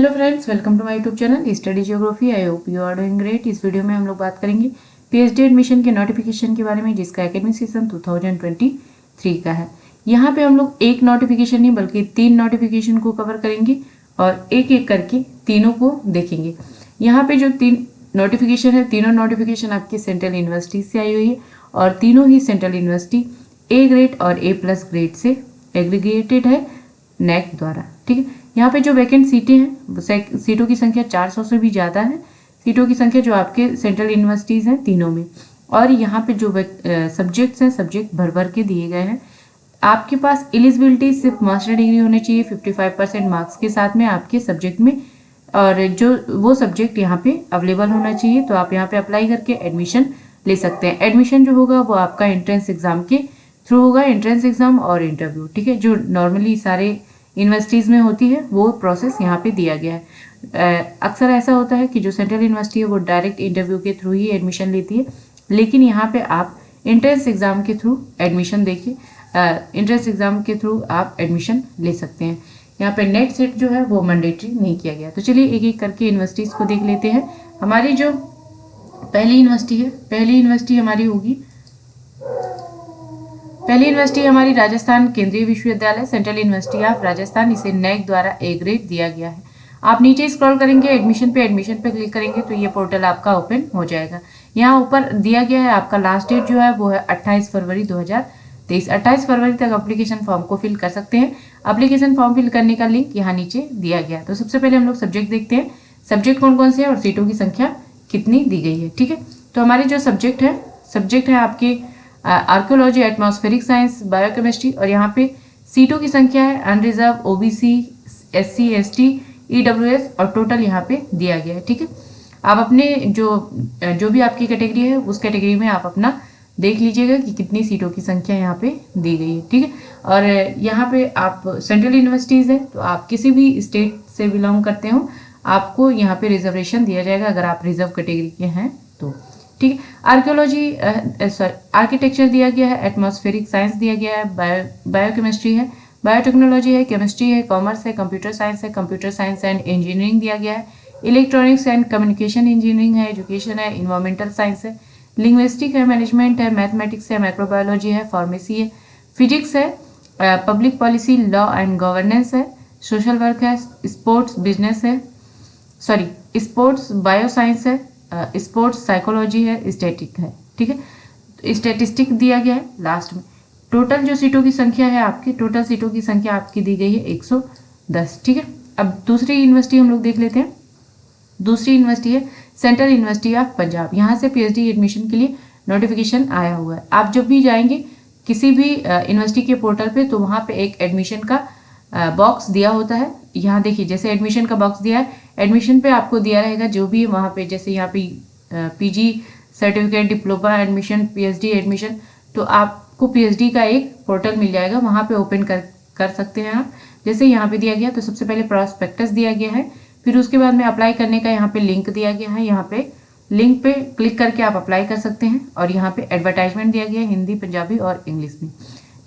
Hello friends, welcome to my YouTube channel study geography. I hope you are doing great. इस video में हम लोग बात करेंगे पीएचडी एडमिशन के नोटिफिकेशन के बारे में, जिसका एकेडमिक सेशन 2023 का है। यहाँ पे हम लोग एक नोटिफिकेशन नहीं बल्कि 3 नोटिफिकेशन को कवर करेंगे और एक एक करके तीनों को देखेंगे। यहाँ पे जो 3 नोटिफिकेशन है, तीनों नोटिफिकेशन आपकी सेंट्रल यूनिवर्सिटी से आई हुई है और तीनों ही सेंट्रल यूनिवर्सिटी ए ग्रेड और A+ ग्रेड से एग्रीगेटेड है नेक द्वारा। ठीक है, यहाँ पे जो वैकेंट सीटें हैं, सीटों की संख्या 400 से भी ज़्यादा है सीटों की संख्या जो आपके सेंट्रल यूनिवर्सिटीज़ हैं तीनों में। और यहाँ पे जो सब्जेक्ट्स हैं, सब्जेक्ट भर भर के दिए गए हैं। आपके पास एलिजिबिलिटी सिर्फ मास्टर डिग्री होनी चाहिए 55% मार्क्स के साथ में आपके सब्जेक्ट में, और जो वो सब्जेक्ट यहाँ पे अवेलेबल होना चाहिए। तो आप यहाँ पे अप्लाई करके एडमिशन ले सकते हैं। एडमिशन जो होगा वो आपका एंट्रेंस एग्जाम के थ्रू होगा, एंट्रेंस एग्जाम और इंटरव्यू। ठीक है, जो नॉर्मली सारे यूनिवर्सिटीज़ में होती है वो प्रोसेस यहाँ पे दिया गया है। अक्सर ऐसा होता है कि जो सेंट्रल यूनिवर्सिटी है वो डायरेक्ट इंटरव्यू के थ्रू ही एडमिशन लेती है, लेकिन यहाँ पे आप एंट्रेंस एग्जाम के थ्रू एडमिशन देखिए, एंट्रेंस एग्जाम के थ्रू आप एडमिशन ले सकते हैं। यहाँ पे नेट सेट जो है वो मैंडेटरी नहीं किया गया। तो चलिए एक एक करके यूनिवर्सिटीज़ को देख लेते हैं। हमारी जो पहली यूनिवर्सिटी है, पहली यूनिवर्सिटी हमारी राजस्थान केंद्रीय विश्वविद्यालय, सेंट्रल यूनिवर्सिटी ऑफ राजस्थान। इसे नेक द्वारा ए ग्रेड दिया गया है। आप नीचे स्क्रॉल करेंगे, एडमिशन पे क्लिक करेंगे तो ये पोर्टल आपका ओपन हो जाएगा। यहाँ ऊपर दिया गया है आपका लास्ट डेट जो है वो है 28 फरवरी 2023। 28 फरवरी तक एप्लीकेशन फॉर्म को फिल कर सकते हैं। एप्लीकेशन फॉर्म फिल करने का लिंक यहाँ नीचे दिया गया है। तो सबसे पहले हम लोग सब्जेक्ट देखते हैं, सब्जेक्ट कौन कौन से हैं और सीटों की संख्या कितनी दी गई है। ठीक है, तो हमारे जो सब्जेक्ट है आपके आर्कियोलॉजी, एटमॉस्फेरिक साइंस, बायोकेमिस्ट्री, और यहाँ पे सीटों की संख्या है unreserved, OBC, SC ST, EWS और टोटल यहाँ पे दिया गया है। ठीक है, आप अपने जो भी आपकी कैटेगरी है उस कैटेगरी में आप अपना देख लीजिएगा कि कितनी सीटों की संख्या यहाँ पे दी गई है। ठीक है, और यहाँ पे आप सेंट्रल यूनिवर्सिटीज़ है तो आप किसी भी स्टेट से बिलोंग करते हो आपको यहाँ पे रिजर्वेशन दिया जाएगा अगर आप रिजर्व कैटेगरी के हैं तो। ठीक है, आर्किटेक्चर दिया गया है, एटमॉस्फेरिक साइंस दिया गया है, बायोकेमिस्ट्री है, बायोटेक्नोलॉजी है, केमिस्ट्री है, कॉमर्स है, कंप्यूटर साइंस एंड इंजीनियरिंग दिया गया है, इलेक्ट्रॉनिक्स एंड कम्युनिकेशन इंजीनियरिंग है, एजुकेशन है, इन्वायरमेंटल साइंस है, लिंग्विस्टिक है, मैनेजमेंट है, मैथमेटिक्स है, माइक्रोबायोलॉजी है, फार्मेसी है, फिजिक्स है, public policy, law and governance है, सोशल वर्क है, स्पोर्ट्स बायो साइंस है, स्पोर्ट्स साइकोलॉजी है, स्टैटिक है। ठीक है, स्टैटिस्टिक दिया गया है लास्ट में। टोटल जो सीटों की संख्या है आपकी, टोटल सीटों की संख्या आपकी दी गई है 110। ठीक है, अब दूसरी यूनिवर्सिटी हम लोग देख लेते हैं। दूसरी यूनिवर्सिटी है सेंट्रल यूनिवर्सिटी ऑफ पंजाब। यहाँ से पीएचडी एडमिशन के लिए नोटिफिकेशन आया हुआ है। आप जब भी जाएंगे किसी भी यूनिवर्सिटी के पोर्टल पे तो वहाँ पे एक एडमिशन का बॉक्स दिया होता है। यहाँ देखिए, जैसे एडमिशन का बॉक्स दिया है, एडमिशन पे आपको दिया रहेगा जो भी वहाँ पे, जैसे यहाँ पे PG certificate, diploma admission, PhD admission, तो आपको पीएचडी का एक पोर्टल मिल जाएगा, वहाँ पे ओपन कर सकते हैं आप। जैसे यहाँ पे दिया गया तो सबसे पहले प्रॉस्पेक्टस दिया गया है, फिर उसके बाद में अप्लाई करने का यहाँ पे लिंक दिया गया है। यहाँ पे लिंक पे क्लिक करके आप अप्लाई कर सकते हैं और यहाँ पे एडवर्टाइजमेंट दिया गया है हिंदी, पंजाबी और इंग्लिश में।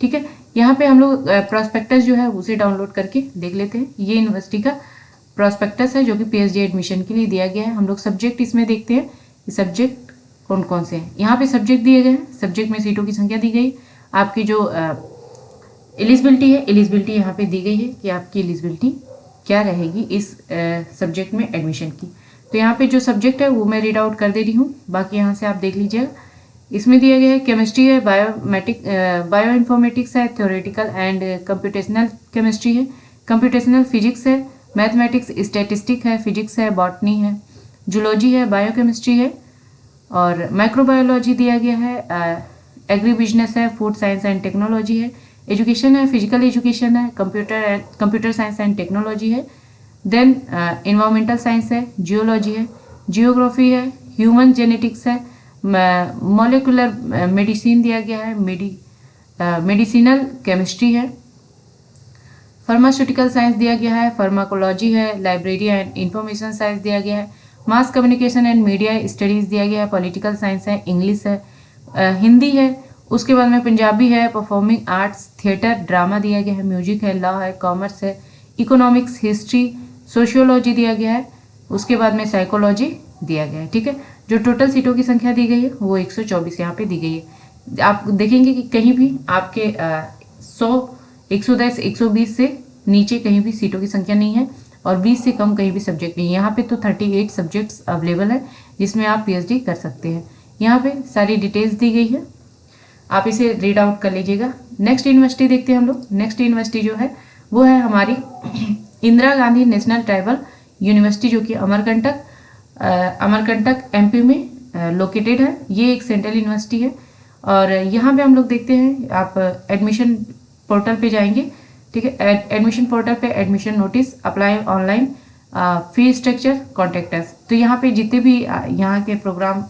ठीक है, यहाँ पे हम लोग प्रॉस्पेक्टस जो है उसे डाउनलोड करके देख लेते हैं। ये यूनिवर्सिटी का प्रॉस्पेक्टस है जो कि पीएचडी एडमिशन के लिए दिया गया है। हम लोग सब्जेक्ट इसमें देखते हैं कि सब्जेक्ट कौन कौन से हैं। यहाँ पे सब्जेक्ट दिए गए हैं, सब्जेक्ट में सीटों की संख्या दी गई। आपकी जो एलिजिबिलिटी है, एलिजिबिलिटी यहाँ पे दी गई है कि आपकी एलिजिबिलिटी क्या रहेगी इस सब्जेक्ट में एडमिशन की। तो यहाँ पे जो सब्जेक्ट है वो मैं रीड आउट कर दे रही हूँ, बाकी यहाँ से आप देख लीजिएगा। इसमें दिया गया है केमिस्ट्री है, बायो इन्फॉर्मेटिक्स है, थ्योरेटिकल एंड कंप्यूटेशनल केमिस्ट्री है, कंप्यूटेशनल फिजिक्स है, मैथमेटिक्स, स्टैटिस्टिक है, फिजिक्स है, बॉटनी है, जूलॉजी है, बायोकेमिस्ट्री है और माइक्रोबायोलॉजी दिया गया है, एग्री बिजनेस है, फूड साइंस एंड टेक्नोलॉजी है, एजुकेशन है, फिजिकल एजुकेशन है, कंप्यूटर साइंस एंड टेक्नोलॉजी है, देन इन्वायरमेंटल साइंस है, जियोलॉजी है, जियोग्राफी है, ह्यूमन जेनेटिक्स है, मॉलिक्यूलर मेडिसिन दिया गया है, मेडिसिनल केमिस्ट्री है, फार्मास्यूटिकल साइंस दिया गया है, फार्माकोलॉजी है, लाइब्रेरी एंड इंफॉर्मेशन साइंस दिया गया है, mass communication and media studies दिया गया है, पॉलिटिकल साइंस है, इंग्लिश है, हिंदी है, उसके बाद में पंजाबी है, परफॉर्मिंग आर्ट्स, थिएटर, ड्रामा दिया गया है, म्यूजिक है, लॉ है, कॉमर्स है, इकोनॉमिक्स, हिस्ट्री, सोशियोलॉजी दिया गया है, उसके बाद में साइकोलॉजी दिया गया है। ठीक है, जो टोटल सीटों की संख्या दी गई है वो 124 यहाँ पे दी गई है। आप देखेंगे कि कहीं भी आपके 100, 110, 120 से नीचे कहीं भी सीटों की संख्या नहीं है और 20 से कम कहीं भी सब्जेक्ट नहीं है। यहाँ पे तो 38 सब्जेक्ट्स अवेलेबल है जिसमें आप पीएचडी कर सकते हैं। यहाँ पे सारी डिटेल्स दी गई है, आप इसे रीड आउट कर लीजिएगा। नेक्स्ट यूनिवर्सिटी देखते हैं हम लोग। नेक्स्ट यूनिवर्सिटी जो है वो है हमारी Indira Gandhi national tribal university, जो कि अमरकंटक एमपी में लोकेटेड है। ये एक सेंट्रल यूनिवर्सिटी है और यहाँ पे हम लोग देखते हैं, आप एडमिशन पोर्टल पे जाएंगे। ठीक है, एडमिशन पोर्टल पे admission notice, apply online, fee structure, contact us. तो यहाँ पे जितने भी यहाँ के प्रोग्राम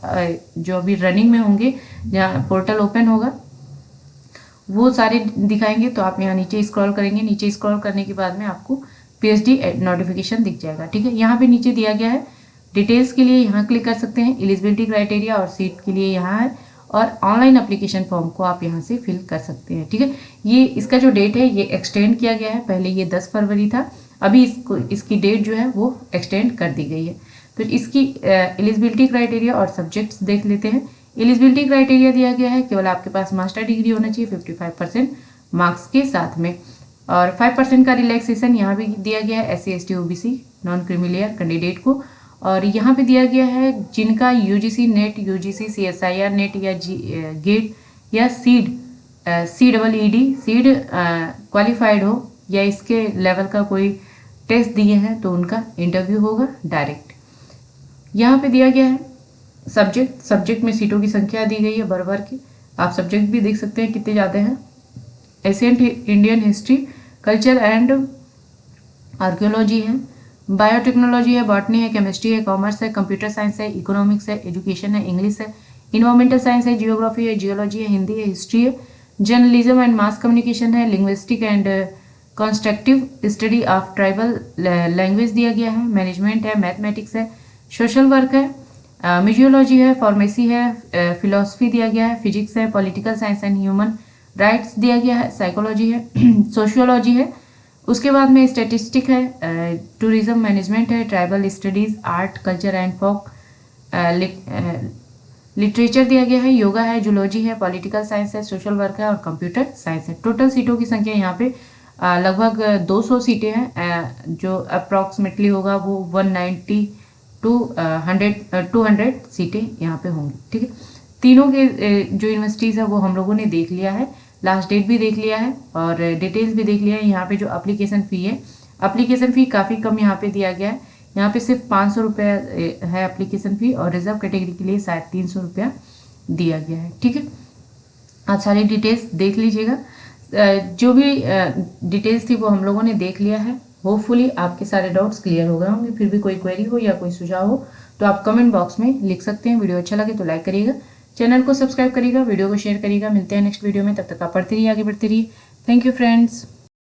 जो अभी रनिंग में होंगे, जहाँ पोर्टल ओपन होगा वो सारे दिखाएंगे। तो आप यहाँ नीचे स्क्रॉल करेंगे, नीचे स्क्रॉल करने के बाद में आपको पीएचडी नोटिफिकेशन दिख जाएगा। ठीक है, यहाँ पे नीचे दिया गया है, डिटेल्स के लिए यहाँ क्लिक कर सकते हैं, एलिजिबिलिटी क्राइटेरिया और सीट के लिए यहाँ है, और ऑनलाइन एप्लीकेशन फॉर्म को आप यहाँ से फिल कर सकते हैं। ठीक है, ये इसका जो डेट है ये एक्सटेंड किया गया है, पहले ये 10 फरवरी था, अभी इसकी डेट जो है वो एक्सटेंड कर दी गई है। तो इसकी एलिजिबिलिटी क्राइटेरिया और सब्जेक्ट्स देख लेते हैं। एलिजिबिलिटी क्राइटेरिया दिया गया है केवल आपके पास मास्टर डिग्री होना चाहिए 55% मार्क्स के साथ में, और 5% का रिलैक्सेशन यहाँ भी दिया गया है SC ST OBC non creamy layer candidate को। और यहाँ पे दिया गया है जिनका UGC net, UGC CSIR net या गेट या CEED क्वालिफाइड हो या इसके लेवल का कोई टेस्ट दिए हैं तो उनका इंटरव्यू होगा डायरेक्ट। यहाँ पे दिया गया है सब्जेक्ट में सीटों की संख्या दी गई है भर भर की, आप सब्जेक्ट भी देख सकते हैं कितने ज़्यादा हैं। Ancient Indian history, culture and archaeology है, बायोटेक्नोलॉजी है, बॉटनी है, केमिस्ट्री है, कॉमर्स है, कंप्यूटर साइंस है, इकोनॉमिक्स है, एजुकेशन है, इंग्लिश है, इन्वायरमेंटल साइंस है, जियोग्राफी है, जियोलॉजी है, हिंदी है, हिस्ट्री है, जर्नलिज्म एंड मास कम्युनिकेशन है, linguistic and constructive study of tribal language दिया गया है, मैनेजमेंट है, मैथमेटिक्स है, सोशल वर्क है, म्यूजियोलॉजी है, फार्मेसी है, फिलोसफी दिया गया है, फिजिक्स है, political science and human rights दिया गया है, साइकोलॉजी है, सोशियोलॉजी है, उसके बाद में स्टैटिस्टिक है, टूरिज्म मैनेजमेंट है, tribal studies, art, culture and folk, literature दिया गया है, योगा है, जूलॉजी है, पॉलिटिकल साइंस है, सोशल वर्क है और कंप्यूटर साइंस है। टोटल सीटों की संख्या यहाँ पे लगभग 200 सीटें हैं, जो अप्रॉक्सीमेटली होगा वो 190 टू 200 सीटें यहाँ पे होंगी। ठीक है, तीनों के जो यूनिवर्सिटीज़ है वो हम लोगों ने देख लिया है, लास्ट डेट भी देख लिया है और डिटेल्स भी देख लिया है। यहाँ पे जो एप्लीकेशन फ़ी है, एप्लीकेशन फ़ी काफ़ी कम यहाँ पे दिया गया है, यहाँ पे सिर्फ 500 रुपये है एप्लीकेशन फ़ी और रिजर्व कैटेगरी के लिए शायद 300 रुपया दिया गया है। ठीक है, आप सारी डिटेल्स देख लीजिएगा, जो भी डिटेल्स थी वो हम लोगों ने देख लिया है। होपफुली आपके सारे डाउट्स क्लियर हो गए होंगे। फिर भी कोई क्वेरी हो या कोई सुझाव हो तो आप कमेंट बॉक्स में लिख सकते हैं। वीडियो अच्छा लगे तो लाइक करिएगा, चैनल को सब्सक्राइब करिएगा, वीडियो को शेयर करिएगा। मिलते हैं नेक्स्ट वीडियो में, तब तक आप पढ़ते रहिए, आगे बढ़ते रहिए। Thank you friends.